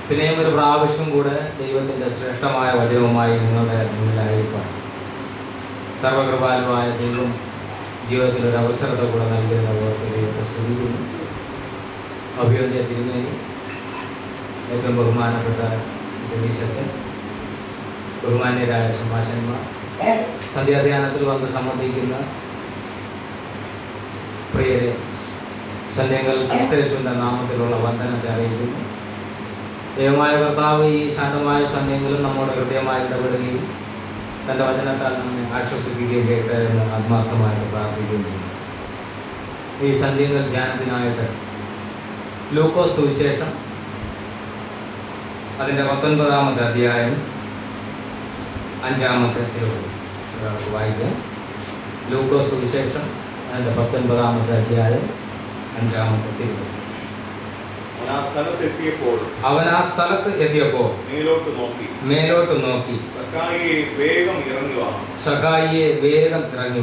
പിന്നെയും ഒരു പ്രാവശ്യം കൂടെ ദൈവത്തിൻ്റെ ശ്രേഷ്ഠമായ വചനവുമായി നിങ്ങളുടെ മുന്നിലായിരിക്കാം. സർവകൃപാലുവായ ദൈവം ജീവിതത്തിൽ ഒരു അവസരത്തെ കൂടെ നൽകുന്ന ഓർത്ത് ദൈവത്തെ സ്തുതിക്കുന്നു. അഭിയോഗ്യ തിരുമേനി, ഏറ്റവും ബഹുമാനപ്പെട്ട ദിനീശച്ചൻ, ബഹുമാന്യരായ സംഭാഷന്മാർ, സന്ധ്യാധ്യാനത്തിൽ വന്ന് സംബന്ധിക്കുന്ന പ്രിയരെ, സന്ധ്യങ്ങൾ ക്രിസ്തയേശുവിൻ്റെ നാമത്തിലുള്ള വന്ദനത്തെ അറിയിക്കുന്നു. ദൈവമായ കർത്താവ് ഈ ശാന്തമായ സന്ധ്യങ്ങളും നമ്മോട് ഹൃദയമായി ഇടപെടുകയും തൻ്റെ വചനത്താൽ നമ്മെ ആശ്വസിപ്പിക്കുകയും ചെയ്യട്ടെ എന്ന് ആത്മാർത്ഥമായിട്ട് പ്രാർത്ഥിക്കുന്നു. ഈ സന്ധ്യങ്ങൾ ധ്യാനത്തിനായിട്ട് ലൂക്കോസ് സുവിശേഷം അതിൻ്റെ 19-ാമത്തെ അധ്യായം 5-ാമത്തെ തിരുവചനം വായിക്കാം. ലൂക്കോസ് സുവിശേഷം അതിൻ്റെ 19-ാമത്തെ അധ്യായം 5-ാമത്തെ തിരുവചനം. അവൻ ആ സ്ഥലത്ത് എത്തിയപ്പോൾ മേലോട്ട് നോക്കി സക്കായിയെ വേഗം ഇറങ്ങി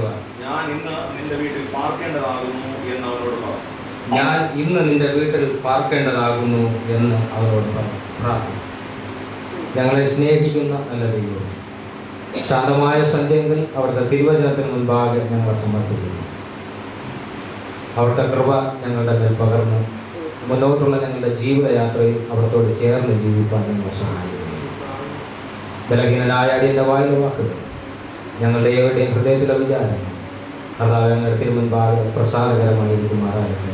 വാ, ഞാൻ ഇന്ന് നിന്റെ വീട്ടിൽ പാർക്കേണ്ടതാകുന്നു എന്ന് അവരോട് പ്രാർത്ഥിച്ചു. ഞങ്ങളെ സ്നേഹിക്കുന്ന നല്ല ദൈവം, ശാന്തമായ സന്ധ്യങ്ങൾ അവിടുത്തെ തിരുവചനത്തിന് മുൻപാകെ ഞങ്ങളെ സമർപ്പിക്കുന്നു. അവിടുത്തെ കൃപ ഞങ്ങളുടെ മേൽ പകർന്ന് മുന്നോട്ടുള്ള ഞങ്ങളുടെ ജീവിതയാത്രയിൽ അവിടത്തോട് ചേർന്ന് ജീവിക്കാൻ ഞങ്ങളെ സഹായിക്കുന്നു. ബലഹീനനായ അടിയൻ്റെ വായിലെ വാക്കുകൾ, ഞങ്ങളുടെ ഏവരുടെയും ഹൃദയത്തിലെ വിചാരങ്ങൾ കർത്താവ് ഞങ്ങളുടെ തിരുമുൻപാകെ പ്രസാദകരമായിരിക്കുമാറാകട്ടെ.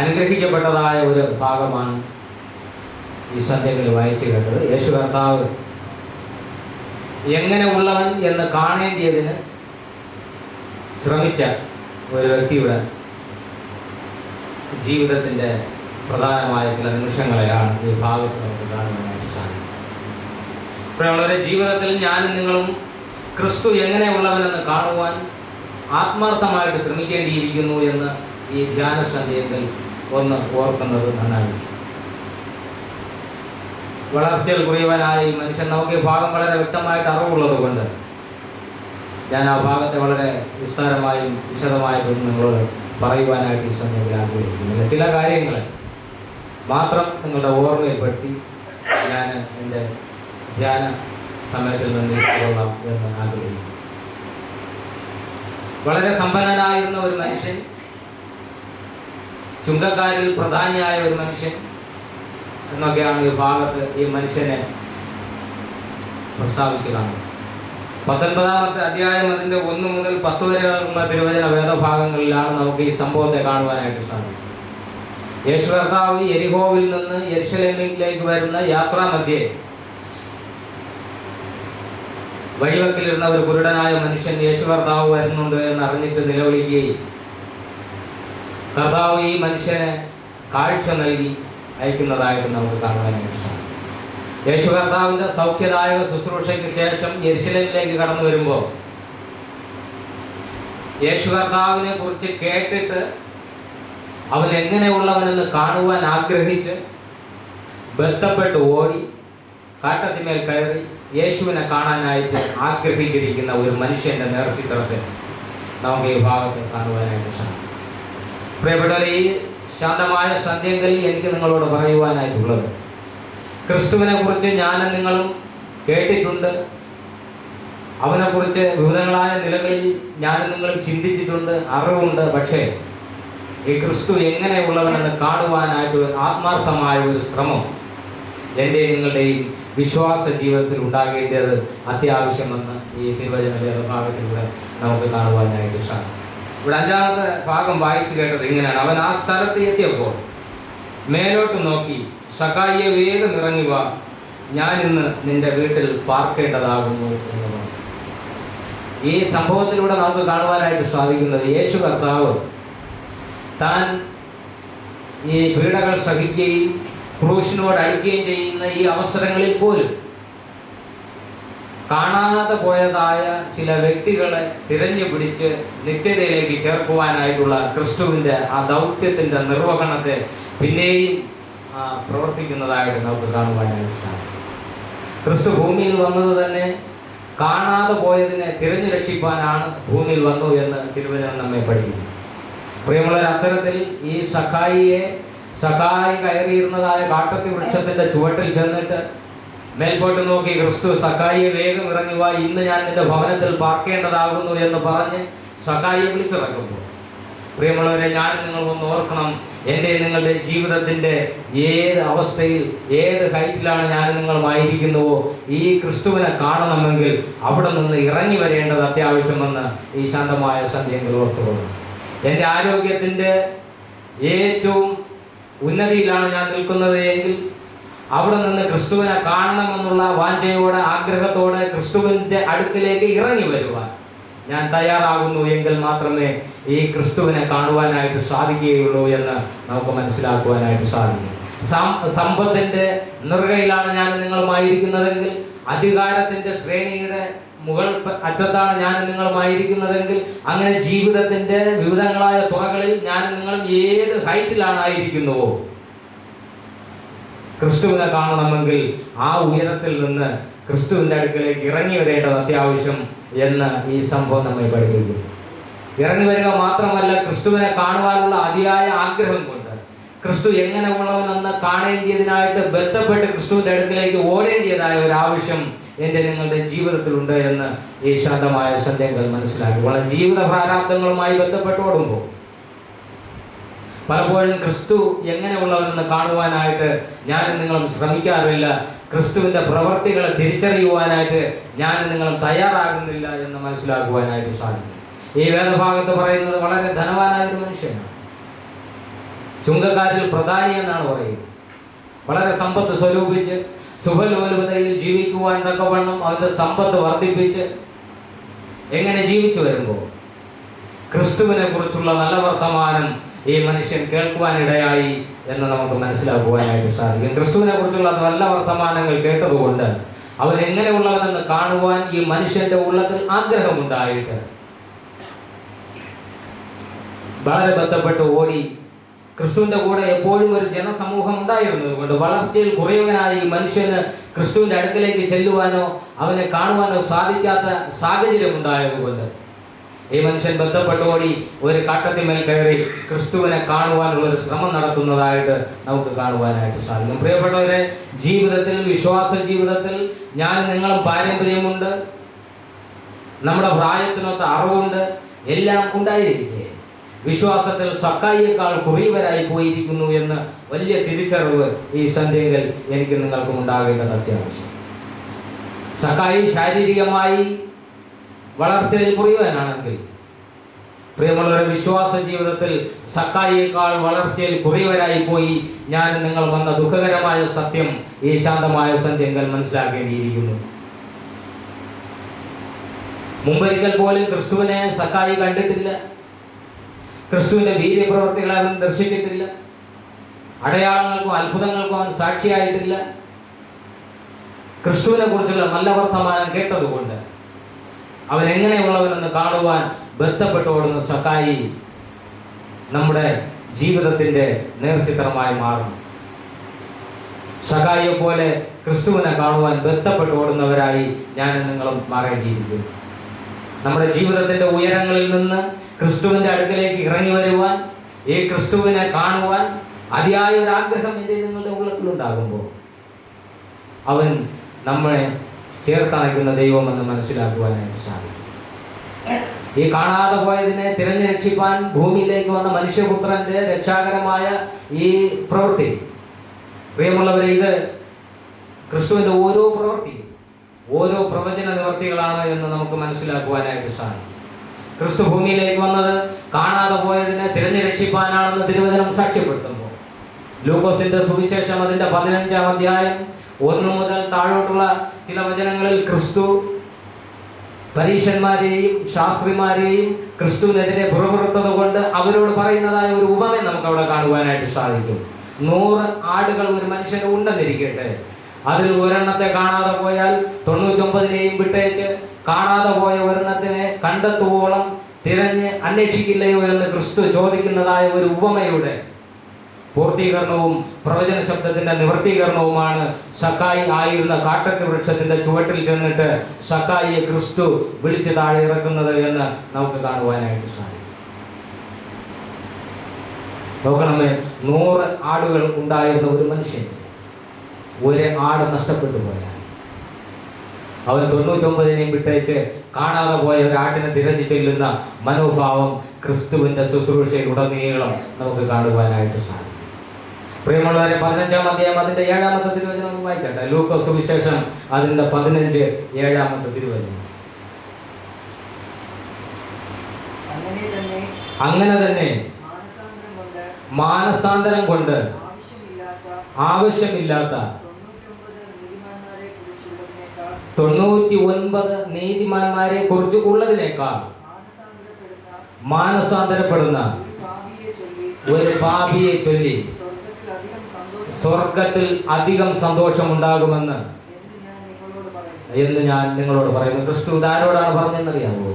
അനുഗ്രഹിക്കപ്പെട്ടതായ ഒരു ഭാഗമാണ് ഈ സന്ധ്യകളിൽ വായിച്ചു കേട്ടത്. യേശു കർത്താവ് എങ്ങനെ ഉള്ളവൻ എന്ന് കാണേണ്ടിയതിന് ശ്രമിച്ച ഒരു വ്യക്തിയുടെ ജീവിതത്തിൻ്റെ പ്രധാനമായ ചില നിമിഷങ്ങളെയാണ് ഈ ഭാഗത്ത് നമുക്ക് കാണുവാനായിട്ട് സാധിക്കും. പ്രിയമുള്ളവരെ, ജീവിതത്തിൽ ഞാനും നിങ്ങളും ക്രിസ്തു എങ്ങനെയുള്ളവനെന്ന് കാണുവാൻ ആത്മാർത്ഥമായിട്ട് ശ്രമിക്കേണ്ടിയിരിക്കുന്നു എന്ന് ഈ ധ്യാനസന്ധ്യയിൽ ഒന്ന് ഓർക്കുന്നത് നന്നായി. വളർച്ചയിൽ കുറിയവനായ ഈ മനുഷ്യൻ, നമുക്ക് ഈ ഭാഗം വളരെ വ്യക്തമായിട്ട് അറിവുള്ളത് കൊണ്ട് ഞാൻ ആ ഭാഗത്തെ വളരെ വിസ്താരമായും വിശദമായിട്ടും നിങ്ങളോട് പറയുവാനായിട്ട് ഈ സമയത്ത് ആഗ്രഹിക്കുന്നില്ല. ചില കാര്യങ്ങൾ മാത്രം നിങ്ങളുടെ ഓർമ്മയിൽപ്പെടുത്തി ഞാൻ എൻ്റെ ധ്യാന സമയത്തിൽ നിന്ന് കൊള്ളാം എന്ന് ആഗ്രഹിക്കുന്നു. വളരെ സമ്പന്നനായിരുന്ന ഒരു മനുഷ്യൻ, ചുങ്കക്കാരിൽ പ്രധാനിയായ ഒരു മനുഷ്യൻ എന്നൊക്കെയാണ് ഈ ഭാഗത്ത് ഈ മനുഷ്യനെ പ്രസ്താവിച്ചു കാണുന്നത്. 19-ാമത്തെ അധ്യായം അതിൻ്റെ 1 മുതൽ 10 വരെയുള്ള തിരുവചന വേദഭാഗങ്ങളിലാണ് നമുക്ക് ഈ സംഭവത്തെ കാണുവാനായിട്ട് സാധിക്കും. യേശു കർത്താവ് യെരിഹോവിൽ നിന്ന് യെരുശലേമിലേക്ക് വരുന്ന യാത്രാമധ്യേ വഴിവക്കിലിരുന്ന ഒരു കുരുടനായ മനുഷ്യൻ യേശു കർത്താവ് വരുന്നുണ്ട് എന്ന് അറിഞ്ഞിട്ട് നിലവിളിക്കുകയും കർത്താവ് ഈ മനുഷ്യനെ കാഴ്ച നൽകി അയക്കുന്നതായിട്ട് നമുക്ക് കാണുവാനായിട്ട് സാധിക്കും. യേശു കർത്താവിൻ്റെ സൗഖ്യദായക ശുശ്രൂഷയ്ക്ക് ശേഷം യെരുശലേമിലേക്ക് കടന്നു വരുമ്പോൾ യേശു കർത്താവിനെ കുറിച്ച് കേട്ടിട്ട് അവൻ എങ്ങനെയുള്ളവനെന്ന് കാണുവാൻ ആഗ്രഹിച്ച് ബന്ധപ്പെട്ട് ഓടി കാട്ടത്തിമേൽ കയറി യേശുവിനെ കാണാനായിട്ട് ആഗ്രഹിച്ചിരിക്കുന്ന ഒരു മനുഷ്യൻ്റെ നേർചിത്രത്തെ നമുക്ക് ഈ ഭാഗത്ത് കാണുവാനായിട്ട് സാധിക്കും. പ്രിയപ്പെട്ടവരെ, ഈ ശാന്തമായ സന്ധ്യകളിൽ എനിക്ക് നിങ്ങളോട് പറയുവാനായിട്ടുള്ളത്, ക്രിസ്തുവിനെ കുറിച്ച് ഞാനും നിങ്ങളും കേട്ടിട്ടുണ്ട്. അവനെക്കുറിച്ച് വിവിധങ്ങളായ നിലകളിൽ ഞാനും നിങ്ങളും ചിന്തിച്ചിട്ടുണ്ട്, അറിവുണ്ട്. പക്ഷേ ഈ ക്രിസ്തു എങ്ങനെയുള്ളവനെന്ന് കാണുവാനായിട്ട് ആത്മാർത്ഥമായ ഒരു ശ്രമം എൻ്റെ നിങ്ങളുടെയും വിശ്വാസ ജീവിതത്തിൽ ഉണ്ടാകേണ്ടത് അത്യാവശ്യമെന്ന് ഈ തിരുവചന വേദഭാഗത്തിലൂടെ നമുക്ക് കാണുവാനായിട്ട് സാധിക്കും. ഇവിടെ 5-ാമത്തെ ഭാഗം വായിച്ചു കേട്ടത് ഇങ്ങനെയാണ്: അവൻ ആ സ്ഥലത്ത് എത്തിയപ്പോൾ മേലോട്ട് നോക്കി സക്കായിയെ വേഗം ഇറങ്ങി വാ, ഞാൻ ഇന്ന് നിന്റെ വീട്ടിൽ പാർക്കേണ്ടതാകുന്നു എന്ന് പറഞ്ഞു. ഈ സംഭവത്തിലൂടെ നമുക്ക് കാണുവാനായിട്ട് സാധിക്കുന്നത്, യേശു കർത്താവ് താൻ ഈ പീഡകൾ സഹിക്കുകയും ക്രൂശിനോട് അടുക്കുകയും ചെയ്യുന്ന ഈ അവസരങ്ങളിൽ പോലും കാണാതെ പോയതായ ചില വ്യക്തികളെ തിരഞ്ഞു പിടിച്ച് നിത്യതയിലേക്ക് ചേർക്കുവാനായിട്ടുള്ള ക്രിസ്തുവിൻ്റെ ആ ദൗത്യത്തിൻ്റെ നിർവഹണത്തെ പിന്നെയും പ്രവർത്തിക്കുന്നതായിട്ട് നമുക്ക് കാണുവാനായിട്ട് സാധിക്കും. ക്രിസ്തു ഭൂമിയിൽ വന്നത് തന്നെ കാണാതെ പോയതിനെ തിരഞ്ഞു രക്ഷിപ്പാനാണ് ഭൂമിയിൽ വന്നു എന്ന് തിരുവചനം നമ്മെ പഠിക്കുന്നു. പ്രിയമുള്ളവർ, അത്തരത്തിൽ ഈ സക്കായിയെ സക്കായി കയറിയിരുന്നതായ കാട്ടത്തി വൃക്ഷത്തിന്റെ ചുവട്ടിൽ ചെന്നിട്ട് മേൽപോട്ട് നോക്കി ക്രിസ്തു സക്കായിയെ വേഗം ഇറങ്ങി വാ, ഇന്ന് ഞാൻ നിന്റെ ഭവനത്തിൽ പാർക്കേണ്ടതാകുന്നു എന്ന് പറഞ്ഞ് സക്കായിയെ വിളിച്ചിറക്കുമ്പോൾ, പ്രിയമുള്ളവരെ, ഞാൻ നിങ്ങളൊന്ന് ഓർക്കണം, എൻ്റെ നിങ്ങളുടെ ജീവിതത്തിൻ്റെ ഏത് അവസ്ഥയിൽ ഏത് ഹൈറ്റിലാണ് ഞാൻ നിങ്ങളുമായിരിക്കുന്നുവോ, ഈ ക്രിസ്തുവിനെ കാണണമെങ്കിൽ അവിടെ നിന്ന് ഇറങ്ങി വരേണ്ടത് അത്യാവശ്യമെന്ന് ഈ ശാന്തമായ സന്ധ്യയിൽ ഓർത്തുകൊള്ളു. എൻ്റെ ആരോഗ്യത്തിൻ്റെ ഏറ്റവും ഉന്നതിയിലാണ് ഞാൻ നിൽക്കുന്നത് എങ്കിൽ അവിടെ നിന്ന് ക്രിസ്തുവിനെ കാണണമെന്നുള്ള വാഞ്ചയോടെ ആഗ്രഹത്തോടെ ക്രിസ്തുവിൻ്റെ അടുക്കിലേക്ക് ഇറങ്ങി വരുവാൻ ഞാൻ തയ്യാറാകുന്നു എങ്കിൽ മാത്രമേ ഈ ക്രിസ്തുവിനെ കാണുവാനായിട്ട് സാധിക്കുകയുള്ളൂ എന്ന് നമുക്ക് മനസ്സിലാക്കുവാനായിട്ട് സാധിക്കും. സമ്പത്തിൻ്റെ നെറുകയിലാണ് ഞാൻ നിങ്ങളുമായിരിക്കുന്നതെങ്കിൽ, അധികാരത്തിൻ്റെ ശ്രേണിയുടെ മുകൾ അറ്റത്താണ് ഞാൻ നിങ്ങളുമായിരിക്കുന്നതെങ്കിൽ, അങ്ങനെ ജീവിതത്തിൻ്റെ വിവിധങ്ങളായ തുറകളിൽ ഞാൻ നിങ്ങളും ഏത് ഹൈറ്റിലാണ് ആയിരിക്കുന്നുവോ, ക്രിസ്തുവിനെ കാണണമെങ്കിൽ ആ ഉയരത്തിൽ നിന്ന് ക്രിസ്തുവിൻ്റെ അടുക്കലേക്ക് ഇറങ്ങി വരേണ്ടത് അത്യാവശ്യം എന്ന് ഈ സംഭവം നമ്മെ പഠിപ്പിക്കുന്നു. ഇറങ്ങി വരിക മാത്രമല്ല, ക്രിസ്തുവിനെ കാണുവാനുള്ള അതിയായ ആഗ്രഹം കൊണ്ട് ക്രിസ്തു എങ്ങനെ ഉള്ളവനെന്ന് കാണേണ്ടതിനായിട്ട് ബന്ധപ്പെട്ട് ക്രിസ്തുവിൻ്റെ അടുക്കിലേക്ക് ഓടേണ്ടതായ ഒരു ആവശ്യം എൻ്റെ നിങ്ങളുടെ ജീവിതത്തിലുണ്ട് എന്ന് ഈ ശാന്തമായ സന്ധ്യകൾ മനസ്സിലാക്കി. വളരെ ജീവിത പ്രാരാബ്ദങ്ങളുമായി ബന്ധപ്പെട്ട് ഓടുമ്പോൾ പലപ്പോഴും ക്രിസ്തു എങ്ങനെയുള്ളവരെന്ന് കാണുവാനായിട്ട് ഞാൻ നിങ്ങളും ശ്രമിക്കാറില്ല. ക്രിസ്തുവിൻ്റെ പ്രവൃത്തികളെ തിരിച്ചറിയുവാനായിട്ട് ഞാൻ നിങ്ങളും തയ്യാറാകുന്നില്ല എന്ന് മനസ്സിലാക്കുവാനായിട്ട് സാധിക്കും. ഈ വേദഭാഗത്ത് പറയുന്നത് വളരെ ധനവാനായ ഒരു മനുഷ്യനാണ്, ചുങ്കക്കാരിൽ പ്രധാനി എന്നാണ് പറയുന്നത്. വളരെ സമ്പത്ത് സ്വരൂപിച്ച് സുഖലോലുപതയിൽ ജീവിക്കുവാൻ തക്കവണ്ണം അവൻ്റെ സമ്പത്ത് വർദ്ധിപ്പിച്ച് എങ്ങനെ ജീവിച്ചു വരുമ്പോൾ ക്രിസ്തുവിനെ കുറിച്ചുള്ള നല്ല വർത്തമാനം ഈ മനുഷ്യൻ കേൾക്കുവാനിടയായി എന്ന് നമുക്ക് മനസ്സിലാക്കുവാനായിട്ട് സാധിക്കും. ക്രിസ്തുവിനെ കുറിച്ചുള്ള നല്ല വർത്തമാനങ്ങൾ കേട്ടതുകൊണ്ട് അവൻ എങ്ങനെയുള്ളവനെന്ന് കാണുവാൻ ഈ മനുഷ്യന്റെ ഉള്ളത്തിൽ ആഗ്രഹമുണ്ടായിട്ട് വളരെ ബന്ധപ്പെട്ട് ഓടി ക്രിസ്തുവിന്റെ കൂടെ എപ്പോഴും ഒരു ജനസമൂഹം ഉണ്ടായിരുന്നത് കൊണ്ട് വളർച്ചയിൽ കുറയുവാനായി ഈ മനുഷ്യന് ക്രിസ്തുവിന്റെ അടുക്കലേക്ക് ചെല്ലുവാനോ അവനെ കാണുവാനോ സാധിക്കാത്ത സാഹചര്യം ഉണ്ടായതുകൊണ്ട് ഈ മനുഷ്യൻ ബന്ധപ്പെട്ട് ഓടി ഒരു കാട്ടത്തിന്മേൽ കയറി ക്രിസ്തുവിനെ കാണുവാനുള്ള ഒരു ശ്രമം നടത്തുന്നതായിട്ട് നമുക്ക് കാണുവാനായിട്ട് സാധിക്കും. പ്രിയപ്പെട്ടവരെ, ജീവിതത്തിൽ, വിശ്വാസ ജീവിതത്തിൽ ഞാൻ നിങ്ങളും പാരമ്പര്യമുണ്ട്, നമ്മുടെ പ്രായത്തിനൊത്ത അറിവുണ്ട്, എല്ലാം ഉണ്ടായിരിക്കെ വിശ്വാസത്തിൽ സക്കായിയേക്കാൾ കുറവരായി പോയിരിക്കുന്നു എന്ന് വലിയ തിരിച്ചറിവ് ഈ സന്ധ്യയിൽ എനിക്ക് നിങ്ങൾക്കും ഉണ്ടാകേണ്ടത് അത്യാവശ്യം. സക്കായി ശാരീരികമായി വളർച്ചയിൽ കുറയുവാനാണെങ്കിൽ, പ്രിയമുള്ളവരുടെ വിശ്വാസ ജീവിതത്തിൽ സക്കായിയേക്കാൾ വളർച്ചയിൽ കുറവരായി പോയി ഞാൻ നിങ്ങൾ വന്ന ദുഃഖകരമായ സത്യം ഈ ശാന്തമായ സന്ധ്യങ്ങൾ മനസ്സിലാക്കേണ്ടിയിരിക്കുന്നു. മുമ്പൊരിക്കൽ പോലും ക്രിസ്തുവിനെ സക്കായി കണ്ടിട്ടില്ല, ക്രിസ്തുവിന്റെ വീര്യപ്രവർത്തികളെ അവൻ ദർശിച്ചിട്ടില്ല, അടയാളങ്ങൾക്കും അത്ഭുതങ്ങൾക്കും അവൻ സാക്ഷിയായിട്ടില്ല. ക്രിസ്തുവിനെ കുറിച്ചുള്ള നല്ല വർത്തമാനം കേട്ടതുകൊണ്ട് അവൻ എങ്ങനെയുള്ളവനെന്ന് കാണുവാൻ ബന്ധപ്പെട്ടോടുന്ന സക്കായി നമ്മുടെ ജീവിതത്തിന്റെ നേർചിത്രമായി മാറും. സക്കായിയെ പോലെ ക്രിസ്തുവിനെ കാണുവാൻ ബന്ധപ്പെട്ടോടുന്നവരായി ഞാൻ നിങ്ങളും മാറേണ്ടിയിരിക്കുന്നു. നമ്മുടെ ജീവിതത്തിന്റെ ഉയരങ്ങളിൽ നിന്ന് ക്രിസ്തുവിന്റെ അടുക്കലേക്ക് ഇറങ്ങി വരുവാൻ, ഈ ക്രിസ്തുവിനെ കാണുവാൻ അതിയായ ഒരു ആഗ്രഹം എൻ്റെ നിങ്ങളുടെ ഉള്ളത്തിലുണ്ടാകുമ്പോൾ അവൻ നമ്മളെ ചേർത്തണയ്ക്കുന്ന ദൈവമെന്ന് മനസ്സിലാക്കുവാനായിട്ട് സാധിക്കും. ഈ കാണാതെ പോയതിനെ തിരഞ്ഞു രക്ഷിപ്പാൻ ഭൂമിയിലേക്ക് വന്ന മനുഷ്യപുത്രന്റെ രക്ഷാകരമായ ഈ പ്രവൃത്തി, പ്രിയമുള്ളവരെ, ഇത് ക്രിസ്തുവിന്റെ ഓരോ പ്രവൃത്തിയും ഓരോ പ്രവചന നിവർത്തികളാണ് എന്ന് നമുക്ക് മനസ്സിലാക്കുവാനായിട്ട് സാധിക്കും. ക്രിസ്തു ഭൂമിയിലേക്ക് വന്നത് കാണാതെ പോയതിനെ തിരഞ്ഞു രക്ഷിപ്പാനാണെന്ന് തിരുവചനം സാക്ഷ്യപ്പെടുത്തുമ്പോൾ ലൂക്കോസിന്റെ സുവിശേഷം അതിന്റെ 15-ാം അധ്യായം 1 മുതൽ താഴോട്ടുള്ള ചില വചനങ്ങളിൽ ക്രിസ്തു പരീശന്മാരെയും ശാസ്ത്രിമാരെയും ക്രിസ്തുവിനെതിരെ പുറപുറത്തത് കൊണ്ട് അവരോട് പറയുന്നതായ ഒരു ഉപമ നമുക്ക് അവിടെ കാണുവാനായിട്ട് സാധിക്കും. 100 ആടുകൾ ഒരു മനുഷ്യന് ഉണ്ടെന്നിരിക്കട്ടെ, അതിൽ ഒരെണ്ണത്തെ കാണാതെ പോയാൽ 99നെയും വിട്ടേച്ച് കാണാതെ പോയ ഒരെണ്ണത്തിനെ കണ്ടെത്തുവോളം തിരഞ്ഞ് അന്വേഷിക്കില്ലയോ എന്ന് ക്രിസ്തു ചോദിക്കുന്നതായ ഒരു ഉപമയുടെ പൂർത്തീകരണവും പ്രവചന ശബ്ദത്തിന്റെ നിവർത്തീകരണവുമാണ് സക്കായി ആയിരുന്ന കാട്ടത്തി വൃക്ഷത്തിന്റെ ചുവട്ടിൽ ചെന്നിട്ട് സക്കായിയെ ക്രിസ്തു വിളിച്ച് താഴെ ഇറക്കുന്നത് എന്ന് നമുക്ക് കാണുവാനായിട്ട് സാധിക്കും. നോക്കണമേ, 100 ആടുകൾ ഉണ്ടായിരുന്ന ഒരു മനുഷ്യൻ ഒരു ആട് നഷ്ടപ്പെട്ടു പോയാൽ അവൻ 99 വിട്ടേച്ച് കാണാതെ പോയ ഒരു ആട്ടിനെ തിരഞ്ഞു ചെല്ലുന്ന മനോഭാവം ക്രിസ്തുവിന്റെ ശുശ്രൂഷയിൽ ഉടനീളം നമുക്ക് കാണുവാനായിട്ട് സാധിക്കും. പ്രിയമുള്ളവരെ, 15-ാം അധ്യായം അതിന്റെ 7-ാമത്തെ തിരുവചനം വായിച്ചാട്ടെ. ലൂക്കോസ് സുവിശേഷം അതിന്റെ 15 7-ാമത്തെ തിരുവചനം. അങ്ങനെ തന്നെ മാനസാന്തരം കൊണ്ട് ആവശ്യമില്ലാത്ത 99 നീതിമാന്മാരെ കുറിച്ച് ഉള്ളതിനേക്കാൾ മാനസാന്തരപ്പെടുന്ന ഒരു പാപിയെ ചൊല്ലി സ്വർഗത്തിൽ അധികം സന്തോഷമുണ്ടാകുമെന്ന് ഞാൻ നിങ്ങളോട് പറയുന്നു. ക്രിസ്തു ഇതാരോടാണ് പറഞ്ഞെന്നറിയാമോ?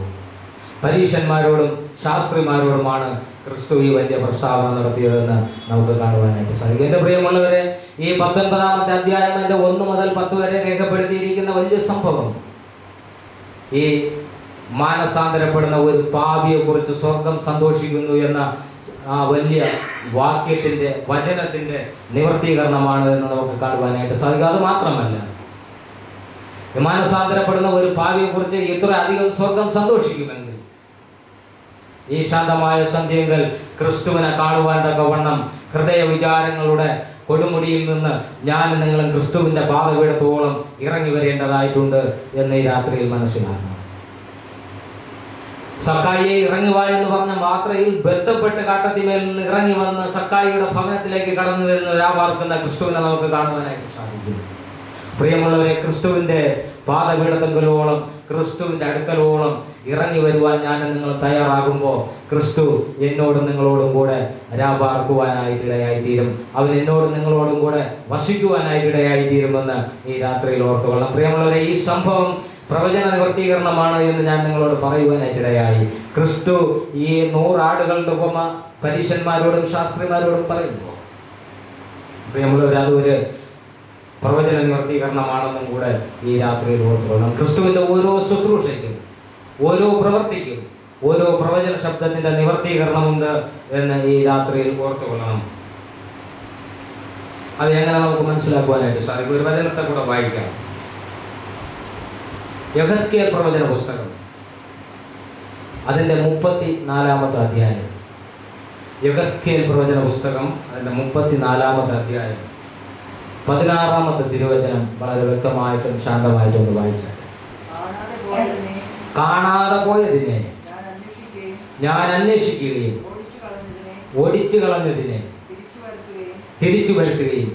പരീശന്മാരോടും ശാസ്ത്രിമാരോടുമാണ് ക്രിസ്തു ഈ വലിയ പ്രസ്താവന നടത്തിയതെന്ന് നമുക്ക് കാണുവാനായിട്ട് സാധിക്കും. എൻ്റെ പ്രിയമുള്ളവരെ, ഈ 19-ാമത്തെ അധ്യായം എൻ്റെ 1 മുതൽ 10 വരെ രേഖപ്പെടുത്തിയിരിക്കുന്ന വലിയ സംഭവം ഈ മാനസാന്തരപ്പെടുന്ന ഒരു പാപിയെ കുറിച്ച് സ്വർഗം സന്തോഷിക്കുന്നു എന്ന ആ വലിയ വാക്യത്തിൻ്റെ വചനത്തിൻ്റെ നിവർത്തീകരണമാണ് എന്ന് നമുക്ക് കാണുവാനായിട്ട് സാധിക്കും. അത് മാത്രമല്ല, മാനസാന്തരപ്പെടുന്ന ഒരു പാപിയെ കുറിച്ച് ഇത്ര അധികം സ്വർഗം സന്തോഷിക്കുമെങ്കിൽ ഈ ശാന്തമായ സന്ധ്യകൾ ക്രിസ്തുവിനെ കാണുവാൻ തക്കവണ്ണം ഹൃദയ വിചാരങ്ങളുടെ കൊടുമുടിയിൽ നിന്ന് ഞാൻ നിങ്ങളും ക്രിസ്തുവിൻ്റെ പാദപീഠത്തോളം ഇറങ്ങി വരേണ്ടതായിട്ടുണ്ട് എന്ന് ഈ രാത്രിയിൽ മനസ്സിലാക്കണം. സക്കായിയെ ഇറങ്ങി വാ എന്ന് പറഞ്ഞ മാത്രയിൽ ബന്ധപ്പെട്ട് കാട്ടത്തിമേൽ നിന്ന് ഇറങ്ങി വന്ന് സക്കായിയുടെ ഭവനത്തിലേക്ക് കടന്നു വരുന്ന രാവാർക്കുന്ന ക്രിസ്തുവിനെ നമുക്ക് കാണുവാനായിട്ട് സാധിക്കും. പ്രിയമുള്ളവരെ, ക്രിസ്തുവിൻ്റെ പാദപീഠത്തെങ്കിലോളം ക്രിസ്തുവിൻ്റെ അടുക്കലോളം ഇറങ്ങി വരുവാൻ ഞാൻ നിങ്ങൾ തയ്യാറാകുമ്പോൾ ക്രിസ്തു എന്നോടും നിങ്ങളോടും കൂടെ രാപാർക്കുവാനായിട്ടിടയായിത്തീരും. അവൻ എന്നോടും നിങ്ങളോടും കൂടെ വസിക്കുവാനായിട്ടിടയായിത്തീരുമെന്ന് ഈ രാത്രിയിൽ ഓർത്തുകൊള്ളാം. പ്രിയമുള്ളവരെ, ഈ സംഭവം പ്രവചന നിവർത്തീകരണമാണ് എന്ന് ഞാൻ നിങ്ങളോട് പറയുവാനായിട്ടിടയായി. ക്രിസ്തു ഈ 100 ആടുകളുടെ ഉപമ പരീശന്മാരോടും ശാസ്ത്രിമാരോടും പറയുമ്പോൾ പ്രിയമുള്ളവർ, അതൊരു പ്രവചന നിവർത്തീകരണമാണെന്നും കൂടെ ഈ രാത്രിയിൽ ഓർത്തുകൊള്ളണം. ക്രിസ്തുവിൻ്റെ ഓരോ ശുശ്രൂഷയ്ക്കും ഓരോ പ്രവൃത്തിക്കും ഓരോ പ്രവചന ശബ്ദത്തിൻ്റെ നിവർത്തീകരണമുണ്ട് എന്ന് ഈ രാത്രിയിൽ ഓർത്തുകൊള്ളണം. അത് എങ്ങനെ നമുക്ക് മനസ്സിലാക്കുവാനായിട്ട് സാധിക്കും? ഒരു വചനത്തെ കൂടെ വായിക്കാം. യെഹെസ്കേൽ പ്രവചന പുസ്തകം അതിൻ്റെ 34-ാമത്തെ അധ്യായം. യെഹെസ്കേൽ പ്രവചന പുസ്തകം അതിൻ്റെ 34-ാമത്തെ അധ്യായം 16-ാമത്തെ തിരുവചനം വളരെ വ്യക്തമായിട്ടും ശാന്തമായിട്ടും ഒന്ന് വായിച്ചാൽ. കാണാതെ പോയതിനെ ഞാൻ അന്വേഷിക്കുകയും ഓടിച്ചു കളഞ്ഞതിനെ തിരിച്ചു വരുത്തുകയും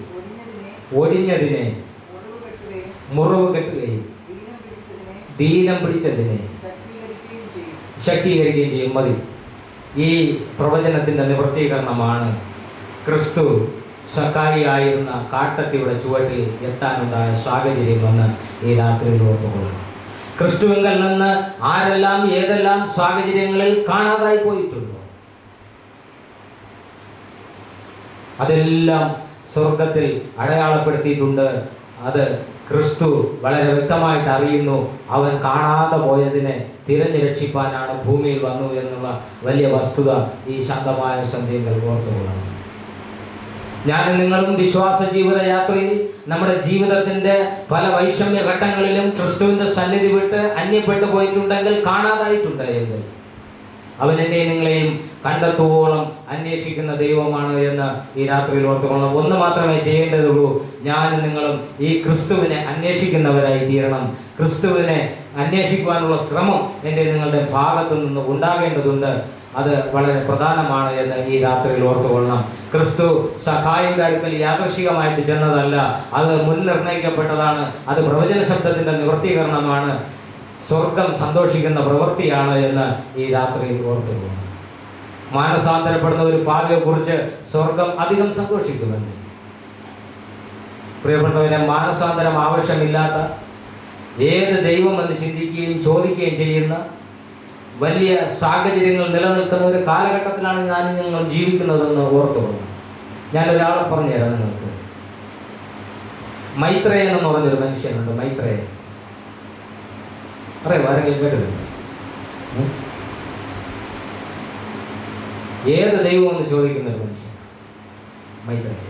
ഒടിഞ്ഞതിനെ മുറിവ് കെട്ടുകയും ദീനം പിടിച്ചതിനെ ശക്തീകരിക്കുകയും ചെയ്യും. മതി. ഈ പ്രവചനത്തിൻ്റെ നിവർത്തീകരണമാണ് ക്രിസ്തു സക്കായിയായിരുന്ന കാട്ടത്തിയുടെ ചുവട്ടിൽ എത്താനുണ്ടായ സാഹചര്യമെന്ന് ഈ രാത്രിയിൽ ഓർത്തുകൊള്ളണം. ക്രിസ്തുവിങ്കൽ നിന്ന് ആരെല്ലാം ഏതെല്ലാം സാഹചര്യങ്ങളിൽ കാണാതായി പോയിട്ടുണ്ടോ അതെല്ലാം സ്വർഗത്തിൽ അടയാളപ്പെടുത്തിയിട്ടുണ്ട്. അത് ക്രിസ്തു വളരെ വ്യക്തമായിട്ട് അറിയുന്നു. അവൻ കാണാതെ പോയതിനെ തിരഞ്ഞു രക്ഷിപ്പാനാണ് ഭൂമിയിൽ വന്നു എന്നുള്ള വലിയ വസ്തുത ഈ ശാന്തമായ സന്ധ്യകൾ ഓർത്തുകൊള്ളണം. ഞാനും നിങ്ങളും വിശ്വാസ ജീവിത യാത്രയിൽ നമ്മുടെ ജീവിതത്തിൻ്റെ പല വൈഷമ്യ ഘട്ടങ്ങളിലും ക്രിസ്തുവിൻ്റെ സന്നിധി വിട്ട് അന്യപ്പെട്ടു പോയിട്ടുണ്ടെങ്കിൽ, കാണാതായിട്ടുണ്ട് എങ്കിൽ, അവൻ എന്നെയും നിങ്ങളെയും കണ്ടെത്തുവോളം അന്വേഷിക്കുന്ന ദൈവമാണ് എന്ന് ഈ രാത്രിയിൽ ഓർത്തുകൊള്ളണം. ഒന്ന് മാത്രമേ ചെയ്യേണ്ടതുള്ളൂ. ഞാനും നിങ്ങളും ഈ ക്രിസ്തുവിനെ അന്വേഷിക്കുന്നവരായി തീരണം. ക്രിസ്തുവിനെ അന്വേഷിക്കുവാനുള്ള ശ്രമം എൻ്റെ നിങ്ങളുടെ ഭാഗത്തു നിന്ന് ഉണ്ടാകേണ്ടതുണ്ട്. അത് വളരെ പ്രധാനമാണ് എന്ന് ഈ രാത്രിയിൽ ഓർത്തുകൊള്ളണം. ക്രിസ്തു സഖായിയുടെ അടുക്കൽ യാദൃശികമായിട്ട് ചെന്നതല്ല, അത് മുൻനിർണയിക്കപ്പെട്ടതാണ്. അത് പ്രവചന ശബ്ദത്തിൻ്റെ നിവർത്തീകരണമാണ്. സ്വർഗം സന്തോഷിക്കുന്ന പ്രവൃത്തിയാണ് എന്ന് ഈ രാത്രിയിൽ ഓർത്തുകൊള്ളണം. മാനസാന്തരപ്പെടുന്ന ഒരു പാപിയെ കുറിച്ച് സ്വർഗം അധികം സന്തോഷിക്കുമെന്ന്. പ്രിയപ്പെട്ടവരെ, മാനസാന്തരം ആവശ്യമില്ലാത്ത ഏത് ദൈവമെന്ന് ചിന്തിക്കുകയും ചോദിക്കുകയും ചെയ്യുന്ന വലിയ സാഹചര്യങ്ങൾ നിലനിൽക്കുന്ന ഒരു കാലഘട്ടത്തിലാണ് ഞങ്ങൾ ജീവിക്കുന്നതെന്ന് ഓർത്തുകൊള്ളണം. ഞാനൊരാളെ പറഞ്ഞുതരാം നിങ്ങൾക്ക്. മൈത്രേയൻ എന്ന് പറഞ്ഞൊരു മനുഷ്യനുണ്ട്. മൈത്രേയൻ അറിയാം? ആരെങ്കിലും കേട്ടിട്ടുണ്ട്? ഏത് ദൈവമെന്ന് ചോദിക്കുന്ന ഒരു മനുഷ്യൻ. മൈത്രേയൻ.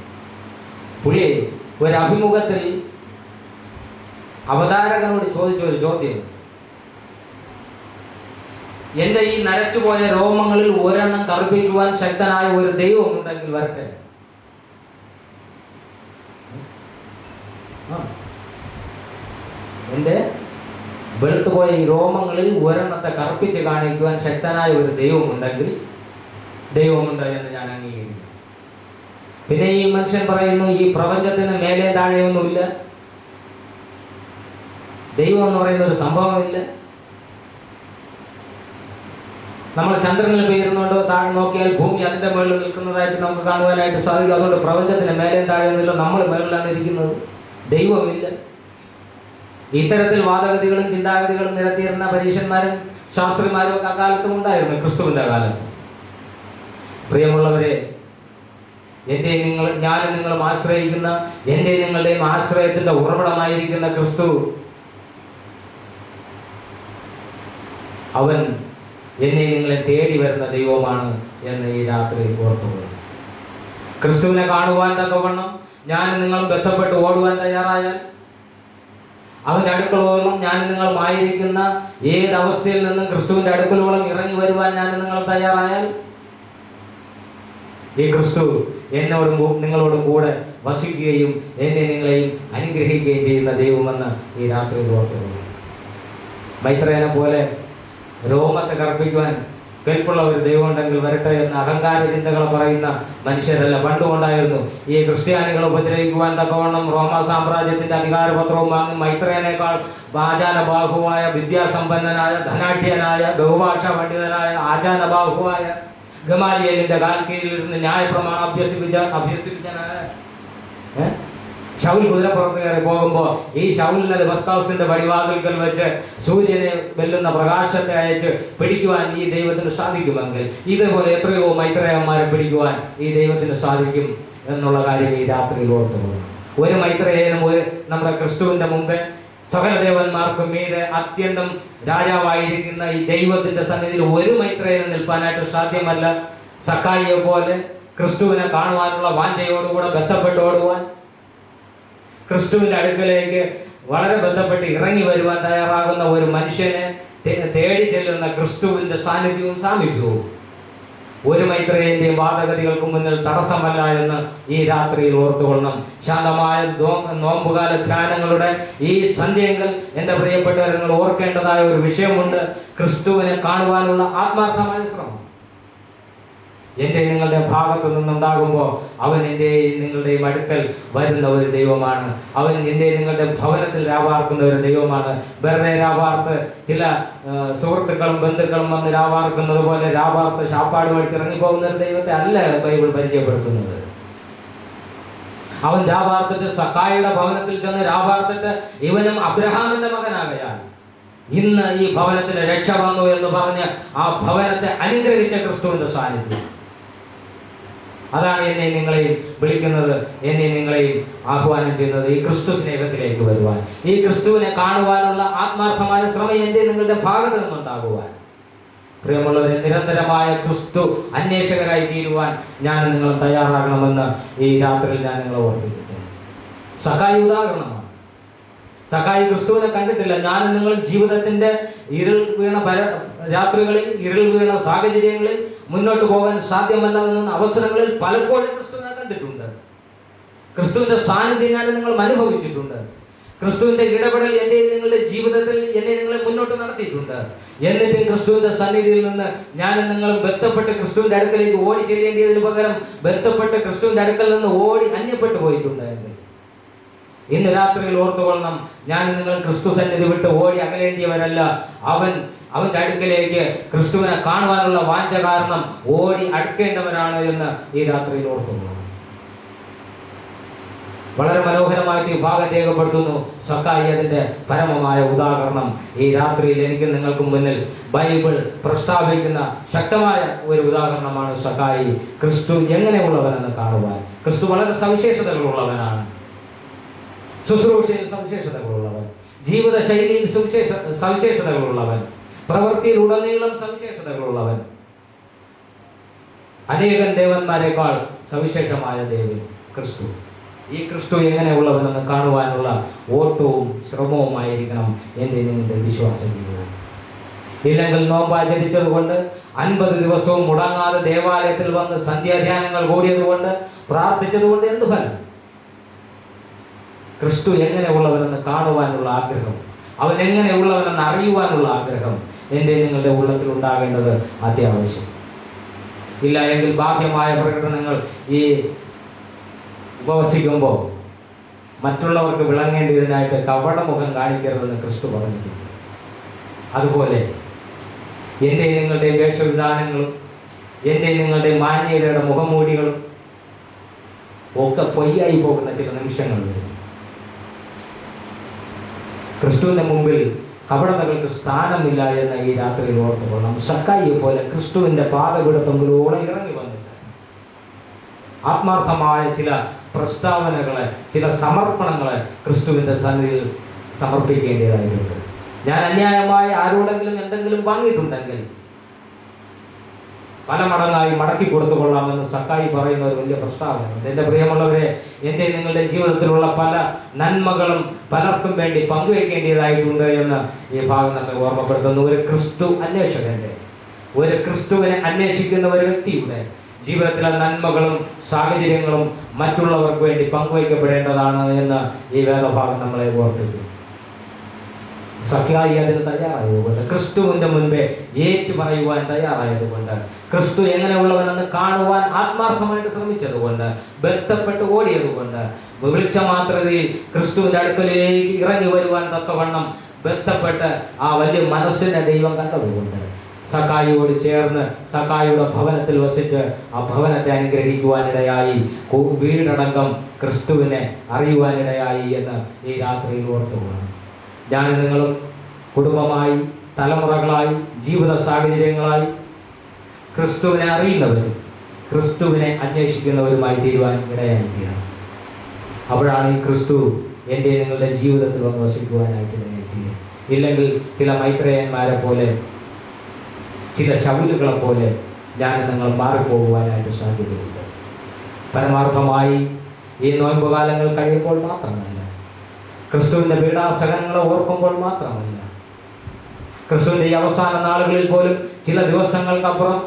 പുള്ളി ഒരു അഭിമുഖത്തിൽ അവതാരകനോട് ചോദിച്ച ഒരു ചോദ്യം, എൻ്റെ ഈ നരച്ചുപോയ രോമങ്ങളിൽ ഒരെണ്ണം കറുപ്പിക്കുവാൻ ശക്തനായ ഒരു ദൈവം ഉണ്ടെങ്കിൽ വരട്ടെ. എൻ്റെ വെളുത്തുപോയ ഈ രോമങ്ങളിൽ ഒരെണ്ണത്തെ കറുപ്പിച്ച് കാണിക്കുവാൻ ശക്തനായ ഒരു ദൈവം ഉണ്ടെങ്കിൽ ദൈവമുണ്ട് എന്ന് ഞാൻ അംഗീകരിക്കും. പിന്നെ ഈ മനുഷ്യൻ പറയുന്നു, ഈ പ്രപഞ്ചത്തിന് മേലെ താഴെയൊന്നുമില്ല, ദൈവം എന്ന് പറയുന്ന ഒരു സംഭവമില്ല. നമ്മൾ ചന്ദ്രനിൽ പോയിരുന്നുകൊണ്ട് താഴെ നോക്കിയാൽ ഭൂമി അതിൻ്റെ മുകളിൽ നിൽക്കുന്നതായിട്ട് നമുക്ക് കാണുവാനായിട്ട് സാധിക്കും. അതുകൊണ്ട് പ്രപഞ്ചത്തിന് മേലെയും താഴെയൊന്നുമില്ല, നമ്മൾ മുകളിലാണ് ഇരിക്കുന്നത്, ദൈവമില്ല. ഇത്തരത്തിൽ വാദഗതികളും ചിന്താഗതികളും നിരത്തിയിരുന്ന പരീക്ഷന്മാരും ശാസ്ത്രിമാരും ഒക്കെ അക്കാലത്തും ഉണ്ടായിരുന്നു, ക്രിസ്തുവിൻ്റെ കാലത്ത്. പ്രിയമുള്ളവരെ, ഞാനും നിങ്ങളും ആശ്രയിക്കുന്ന, എൻ്റെ നിങ്ങളുടെയും ആശ്രയത്തിൻ്റെ ഉറവിടമായിരിക്കുന്ന ക്രിസ്തു, അവൻ എന്നെ നിങ്ങളെ തേടി വരുന്ന ദൈവമാണ് എന്ന് ഈ രാത്രി ഓർത്തുകൊള്ളും. ക്രിസ്തുവിനെ കാണുവാൻ തക്കവണ്ണം ഞാനും നിങ്ങളും ബന്ധപ്പെട്ട് ഓടുവാൻ തയ്യാറായാൽ, അവൻ്റെ അടുക്കളോളം ഞാനും നിങ്ങളുമായിരിക്കുന്ന ഏത് അവസ്ഥയിൽ നിന്നും ക്രിസ്തുവിൻ്റെ അടുക്കളോളം ഇറങ്ങി വരുവാൻ ഞാനും നിങ്ങൾ തയ്യാറായാൽ, ഈ ക്രിസ്തു എന്നോടും നിങ്ങളോടും കൂടെ വസിക്കുകയും എന്നെ നിങ്ങളെയും അനുഗ്രഹിക്കുകയും ചെയ്യുന്ന ദൈവമെന്ന് ഈ രാത്രി ഓർത്തുകൊള്ളും. മൈത്രേയനെ പോലെ രോമത്തെ കർപ്പിക്കുവാൻ കെൽപ്പുള്ള ഒരു ദൈവം ഉണ്ടെങ്കിൽ വരട്ടെ എന്ന് അഹങ്കാര ചിന്തകൾ പറയുന്ന മനുഷ്യരല്ല പണ്ടുകൊണ്ടായിരുന്നു. ഈ ക്രിസ്ത്യാനികളെ ഉപദ്രവിക്കുവാൻ തക്കവണ്ണം റോമ സാമ്രാജ്യത്തിന്റെ അധികാരപത്രവും വാങ്ങി മൈത്രേയനേക്കാൾ ആചാരബാഹുവായ, വിദ്യാസമ്പന്നനായ, ധനാഢ്യനായ, ബഹുഭാഷാ പണ്ഡിതനായ, ആചാരബാഹുവായ ഗമാലിയേലിന്റെ കാൽ കീഴിലിരുന്ന് ന്യായപ്രമാണം അഭ്യസിപ്പിച്ചനായ ശൗൽ കുതിരപ്പുറത്ത് കയറി പോകുമ്പോൾ ഈ ശൗലിനെ ദമസ്കസിന്റെ പടിവാതിൽക്കൽ വെച്ച് സൂര്യനെ വെല്ലുന്ന പ്രകാശത്തെ അയച്ച് പിടിക്കുവാൻ ഈ ദൈവത്തിന് സാധിക്കുമെങ്കിൽ, ഇതേപോലെ എത്രയോ മൈത്രേയന്മാരെ പിടിക്കുവാൻ ഈ ദൈവത്തിന് സാധിക്കും എന്നുള്ള കാര്യം ഈ രാത്രിയിൽ ഓർത്തുകൊള്ളണം. ഒരു മൈത്രേയനും നമ്മുടെ ക്രിസ്തുവിന്റെ മുമ്പേ സകല ദേവന്മാർക്കും മീതെ അത്യന്തം രാജാവായിരിക്കുന്ന ഈ ദൈവത്തിന്റെ സന്നിധിയിൽ ഒരു മൈത്രേയനും നിൽപ്പാനായിട്ട് സാധ്യമല്ല. സക്കായിയെ പോലെ ക്രിസ്തുവിനെ കാണുവാനുള്ള വാഞ്ചയോടുകൂടെ ബന്ധപ്പെട്ട് ഓടുവാൻ, ക്രിസ്തുവിന്റെ അടുക്കലേക്ക് വളരെ ബന്ധപ്പെട്ട് ഇറങ്ങി വരുവാൻ തയ്യാറാകുന്ന ഒരു മനുഷ്യനെ തേടി ചെല്ലുന്ന ക്രിസ്തുവിന്റെ സാന്നിധ്യവും സാമീപ്യവും ഒരു മൈത്രേയന്റെയും വാദഗതികൾക്ക് മുന്നിൽ തടസ്സമല്ല എന്ന് ഈ രാത്രിയിൽ ഓർത്തുകൊള്ളണം. ശാന്തമായ നോമ്പുകാല ധ്യാനങ്ങളുടെ ഈ സന്ധ്യയെങ്കിൽ എൻ്റെ പ്രിയപ്പെട്ടവർ, നിങ്ങൾ ഓർക്കേണ്ടതായ ഒരു വിഷയമുണ്ട്. ക്രിസ്തുവിനെ കാണുവാനുള്ള ആത്മാർത്ഥമായ ശ്രമം എൻ്റെ നിങ്ങളുടെ ഭാഗത്തു നിന്നുണ്ടാകുമ്പോൾ അവൻ എൻ്റെയും നിങ്ങളുടെയും അടുക്കൽ വരുന്ന ഒരു ദൈവമാണ്. അവൻ എൻ്റെ നിങ്ങളുടെ ഭവനത്തിൽ രാവാർക്കുന്ന ഒരു ദൈവമാണ്. വെറുതെ രാവാർത്ത് ചില സുഹൃത്തുക്കളും ബന്ധുക്കളും വന്ന് രാവാർക്കുന്നത് പോലെ രാവാർത്ത് ശാപ്പാട് മേടിച്ച് ഇറങ്ങിപ്പോകുന്ന ഒരു ദൈവത്തെ അല്ല ബൈബിൾ പരിചയപ്പെടുത്തുന്നത്. അവൻ രാവാർത്തിട്ട് സക്കായിയുടെ ഭവനത്തിൽ ചെന്ന് രാവാർത്തിട്ട് ഇവനും അബ്രഹാമിന്റെ മകനാകയാൽ ഇന്ന് ഈ ഭവനത്തിന് രക്ഷ വന്നു എന്ന് പറഞ്ഞ് ആ ഭവനത്തെ അനുഗ്രഹിച്ച ക്രിസ്തുവിന്റെ സാന്നിധ്യം, അതാണ് എന്നെ നിങ്ങളെയും വിളിക്കുന്നത്, എന്നെ നിങ്ങളെയും ആഹ്വാനം ചെയ്യുന്നത് ഈ ക്രിസ്തു സ്നേഹത്തിലേക്ക് വരുവാൻ, ഈ ക്രിസ്തുവിനെ കാണുവാനുള്ള ആത്മാർത്ഥമായ ശ്രമം എൻ്റെ നിങ്ങളുടെ ഭാഗത്ത് നിന്നുണ്ടാകുവാൻ. പ്രിയമുള്ളവരെ, നിരന്തരമായ ക്രിസ്തു അന്വേഷകരായി തീരുവാൻ ഞാൻ നിങ്ങൾ തയ്യാറാകണമെന്ന് ഈ രാത്രിയിൽ ഞാൻ നിങ്ങളെ ഓർമ്മിപ്പിക്കുന്നു. സക്കായി ഉദാഹരണമാണ്. സക്കായി ക്രിസ്തുവിനെ കണ്ടിട്ടില്ല. ഞാൻ നിങ്ങൾ ജീവിതത്തിന്റെ ഇരുൾ വീണ രാത്രികളിൽ, ഇരുൾ വീണ സാഹചര്യങ്ങളിൽ മുന്നോട്ട് പോകാൻ സാധ്യമല്ലാതെന്ന അവസരങ്ങളിൽ പലപ്പോഴും ക്രിസ്തുവിനെ കണ്ടിട്ടുണ്ട്. ക്രിസ്തുവിന്റെ സാന്നിധ്യം ഞാൻ നിങ്ങൾ അനുഭവിച്ചിട്ടുണ്ട്. ക്രിസ്തുവിന്റെ ഇടപെടൽ എൻ്റെ നിങ്ങളുടെ ജീവിതത്തിൽ എന്നെ നിങ്ങളെ മുന്നോട്ട് നടത്തിയിട്ടുണ്ട്. എന്നിട്ടും ക്രിസ്തുവിന്റെ സന്നിധിയിൽ നിന്ന് ഞാൻ നിങ്ങൾ ബന്ധപ്പെട്ട് ക്രിസ്തുവിന്റെ അടുക്കലേക്ക് ഓടി ചെല്ലേണ്ടതിന് പകരം ബന്ധപ്പെട്ട് ക്രിസ്തുവിന്റെ അടുക്കൽ നിന്ന് ഓടി അന്യപ്പെട്ടു പോയിട്ടുണ്ട്. ഇന്ന് രാത്രിയിൽ ഓർത്തുകൊള്ളണം, ഞാൻ നിങ്ങൾ ക്രിസ്തു സന്നിധി വിട്ട് ഓടി അകലേണ്ടിയവരല്ല. അവന്റെ അടുക്കലേക്ക് ക്രിസ്തുവിനെ കാണുവാനുള്ള വാഞ്ച കാരണം ഓടി അടുക്കേണ്ടവരാണ് എന്ന് ഈ രാത്രിയിൽ ഓർത്തുകൊള്ളണം. വളരെ മനോഹരമായിട്ട് ഈ ഭാഗം രേഖപ്പെടുത്തുന്നു സക്കായി. അതിന്റെ പരമമായ ഉദാഹരണം ഈ രാത്രിയിൽ എനിക്ക് നിങ്ങൾക്ക് മുന്നിൽ ബൈബിൾ പ്രസ്താവിക്കുന്ന ശക്തമായ ഒരു ഉദാഹരണമാണ് സക്കായി. ക്രിസ്തു എങ്ങനെയുള്ളവനെന്ന് കാണുവാൻ. ക്രിസ്തു വളരെ സവിശേഷതകളുള്ളവനാണ്. ശുശ്രൂഷയിൽ സവിശേഷതകളുള്ളവൻ, ജീവിതശൈലിയിൽ സവിശേഷതകളുള്ളവൻ, പ്രവൃത്തിയിൽ ഉടനീളം സവിശേഷതകളുള്ളവൻ. അനേകം ദേവന്മാരെക്കാൾ സവിശേഷമായ ദേവൻ ക്രിസ്തു. ഈ ക്രിസ്തു എങ്ങനെയുള്ളവനെന്ന് കാണുവാനുള്ള ഓട്ടവും ശ്രമവുമായിരിക്കണം എൻ്റെ നിങ്ങളുടെ വിശ്വാസ ജീവിതം. ഇല്ലെങ്കിൽ നോമ്പാചരിച്ചത് കൊണ്ട് 50 ദിവസവും മുടങ്ങാതെ ദേവാലയത്തിൽ വന്ന് സന്ധ്യാധ്യാനങ്ങൾ കൂടിയതുകൊണ്ട് പ്രാർത്ഥിച്ചതുകൊണ്ട് എന്ത് ഫലം? ക്രിസ്തു എങ്ങനെയുള്ളവനെന്ന് കാണുവാനുള്ള ആഗ്രഹം, അവൻ എങ്ങനെയുള്ളവനെന്ന് അറിയുവാനുള്ള ആഗ്രഹം എൻ്റെ നിങ്ങളുടെ ഉള്ളത്തിൽ ഉണ്ടാകേണ്ടത് അത്യാവശ്യം. ഇല്ല എങ്കിൽ ബാഹ്യമായ പ്രകടനങ്ങൾ ഈ ഉപവസിക്കുമ്പോൾ മറ്റുള്ളവർക്ക് വിളങ്ങേണ്ടതിനായിട്ട് കപടമുഖം കാണിക്കരുതെന്ന് ക്രിസ്തു പറഞ്ഞിട്ടുണ്ട്. അതുപോലെ എൻ്റെ നിങ്ങളുടെ വേഷവിധാനങ്ങളും എൻ്റെ നിങ്ങളുടെ മാന്യതയുടെ മുഖംമൂടികളും ഒക്കെ പൊയ്യായി പോകുന്ന ചില നിമിഷങ്ങൾ വരും. ക്രിസ്തുവിൻ്റെ മുമ്പിൽ കപടതകൾക്ക് സ്ഥാനമില്ല എന്ന് ഈ രാത്രിയിൽ ഓർത്തുകൊള്ളണം. സക്കായിയെ പോലെ ക്രിസ്തുവിൻ്റെ പാദപീഠത്തൊങ്കിലോളം ഇറങ്ങി വന്നിട്ട് ആത്മാർത്ഥമായ ചില പ്രസ്താവനകളെ, ചില സമർപ്പണങ്ങളെ ക്രിസ്തുവിൻ്റെ സന്നിധിയിൽ സമർപ്പിക്കേണ്ടതായിട്ടുണ്ട്. ഞാൻ അന്യായമായി ആരോടെങ്കിലും എന്തെങ്കിലും വാങ്ങിയിട്ടുണ്ടെങ്കിൽ പല മടങ്ങായി മടക്കി കൊടുത്തുകൊള്ളാമെന്ന് സക്കായി പറയുന്ന ഒരു വലിയ പ്രസ്താവനയുണ്ട്. എൻ്റെ പ്രിയമുള്ളവരെ, എൻ്റെ നിങ്ങളുടെ ജീവിതത്തിലുള്ള പല നന്മകളും പലർക്കും വേണ്ടി പങ്കുവയ്ക്കേണ്ടതായിട്ടുണ്ട് എന്ന് ഈ ഭാഗം നമ്മെ ഓർമ്മപ്പെടുത്തുന്നു. ഒരു ക്രിസ്തു അന്വേഷകൻ്റെ, ഒരു ക്രിസ്തുവിനെ അന്വേഷിക്കുന്ന ഒരു വ്യക്തിയുടെ ജീവിതത്തിലെ നന്മകളും സാഹചര്യങ്ങളും മറ്റുള്ളവർക്ക് വേണ്ടി പങ്കുവയ്ക്കപ്പെടേണ്ടതാണ് എന്ന് ഈ വേദഭാഗം നമ്മളെ ഓർപ്പിക്കുന്നു. സഖ്യായി അതിന് തയ്യാറായതുകൊണ്ട്, ക്രിസ്തുവിൻ്റെ മുൻപേ ഏറ്റു പറയുവാൻ തയ്യാറായതുകൊണ്ട്, ക്രിസ്തു എങ്ങനെയുള്ളവനെന്ന് കാണുവാൻ ആത്മാർത്ഥമായിട്ട് ശ്രമിച്ചതുകൊണ്ട്, ബന്ധപ്പെട്ട് ഓടിയതുകൊണ്ട്, വിളിച്ച മാത്രയിൽ ക്രിസ്തുവിൻ്റെ അടുക്കലേക്ക് ഇറങ്ങി വരുവാൻ തക്കവണ്ണം ബന്ധപ്പെട്ട് ആ വലിയ മനസ്സിനെ ദൈവം കണ്ടതുകൊണ്ട്, സക്കായിയോട് ചേർന്ന് സക്കായിയുടെ ഭവനത്തിൽ വസിച്ച് ആ ഭവനത്തെ അനുഗ്രഹിക്കുവാനിടയായി, വീടടങ്കം ക്രിസ്തുവിനെ അറിയുവാനിടയായി എന്ന് ഈ രാത്രിയിൽ ഓർത്തുകൊള്ളണം. ഞാൻ നിങ്ങളും കുടുംബമായി, തലമുറകളായി, ജീവിത സാഹചര്യങ്ങളായി ക്രിസ്തുവിനെ അറിയുന്നവരും ക്രിസ്തുവിനെ അന്വേഷിക്കുന്നവരുമായി തീരുവാൻ ഇടയായിത്തീരണം. അപ്പോഴാണ് ഈ ക്രിസ്തു എൻ്റെ നിങ്ങളുടെ ജീവിതത്തിൽ വന്ന് വസിക്കുവാനായിട്ട് ഇടയായിത്തീരും. ഇല്ലെങ്കിൽ ചില മൈത്രേയന്മാരെ പോലെ, ചില ശൗലുകളെ പോലെ ഞാൻ നിങ്ങൾ മാറിപ്പോകുവാനായിട്ട് സാധ്യതയുണ്ട്. പരമാർത്ഥമായി ഈ നോയമ്പ് കാലങ്ങൾ കഴിയുമ്പോൾ മാത്രമല്ല, ക്രിസ്തുവിൻ്റെ പീഡാസഹനങ്ങളെ ഓർക്കുമ്പോൾ മാത്രമല്ല, ക്രിസ്തുവിൻ്റെ ഈ അവസാന നാളുകളിൽ പോലും ചില ദിവസങ്ങൾക്കപ്പുറം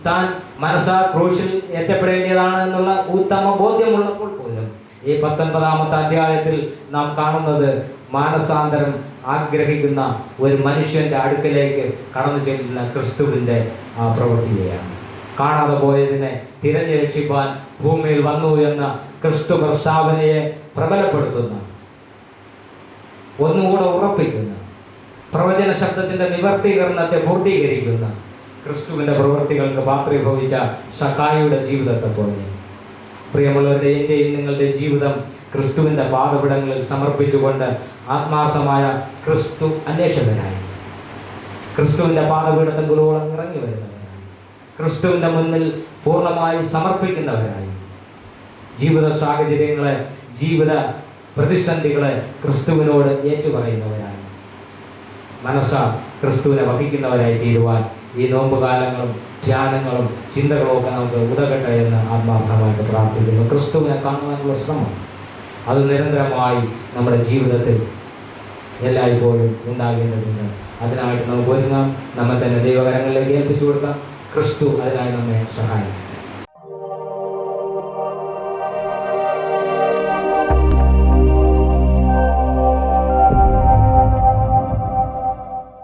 താൻ മനസ്സാ ക്രൂശിൽ എത്തപ്പെടേണ്ടതാണ് എന്നുള്ള ഉത്തമ ബോധ്യമുള്ളപ്പോൾ പോലും ഈ 19-ാമത്തെ അധ്യായത്തിൽ നാം കാണുന്നത് മാനസാന്തരം ആഗ്രഹിക്കുന്ന ഒരു മനുഷ്യൻ്റെ അടുക്കലേക്ക് കടന്നു ചെല്ലുന്ന ക്രിസ്തുവിൻ്റെ ആ പ്രവൃത്തിയെയാണ്. കാണാതെ പോയതിനെ തിരഞ്ഞു രക്ഷിപ്പാൻ ഭൂമിയിൽ വന്നു എന്ന ക്രിസ്തു പ്രസ്താവനയെ പ്രബലപ്പെടുത്തുന്ന, ഒന്നുകൂടെ ഉറപ്പിക്കുന്ന, പ്രവചന ശബ്ദത്തിൻ്റെ നിവർത്തീകരണത്തെ പൂർത്തീകരിക്കുന്ന ക്രിസ്തുവിൻ്റെ പ്രവൃത്തികൾക്ക് പാത്രീഭവിച്ച സക്കായിയുടെ ജീവിതത്തെ പോലെ പ്രിയമുള്ളവരുടെ എൻ്റെയും നിങ്ങളുടെ ജീവിതം ക്രിസ്തുവിൻ്റെ പാദപീഠങ്ങളിൽ സമർപ്പിച്ചുകൊണ്ട് ആത്മാർത്ഥമായ ക്രിസ്തു അന്വേഷകരായി, ക്രിസ്തുവിൻ്റെ പാദപീഠത്തെങ്കിലോളം ഇറങ്ങി വരുന്നവരായി, ക്രിസ്തുവിൻ്റെ മുന്നിൽ പൂർണ്ണമായി സമർപ്പിക്കുന്നവരായി, ജീവിത സാഹചര്യങ്ങളെ, ജീവിത പ്രതിസന്ധികളെ ക്രിസ്തുവിനോട് ഏറ്റുപറയുന്നവരായി, മനസ്സാ ക്രിസ്തുവിനെ വഹിക്കുന്നവരായി തീരുവാൻ ഈ നോമ്പുകാലങ്ങളും ധ്യാനങ്ങളും ചിന്തകളും ഒക്കെ നമുക്ക് ഉതകട്ടെ എന്ന് ആത്മാർത്ഥമായിട്ട് പ്രാർത്ഥിക്കുന്നു. ക്രിസ്തുവിനെ കാണുവാനുള്ള ശ്രമം അത് നിരന്തരമായി നമ്മുടെ ജീവിതത്തിൽ എല്ലായ്പ്പോഴും ഉണ്ടാകേണ്ടതുണ്ട്. അതിനായിട്ട് നമുക്ക് ഒരുങ്ങാം, നമ്മെ തന്നെ ദൈവകരങ്ങളിലേക്ക് ഏൽപ്പിച്ചു കൊടുക്കാം. ക്രിസ്തു അതിനായി നമ്മെ സഹായിക്കും.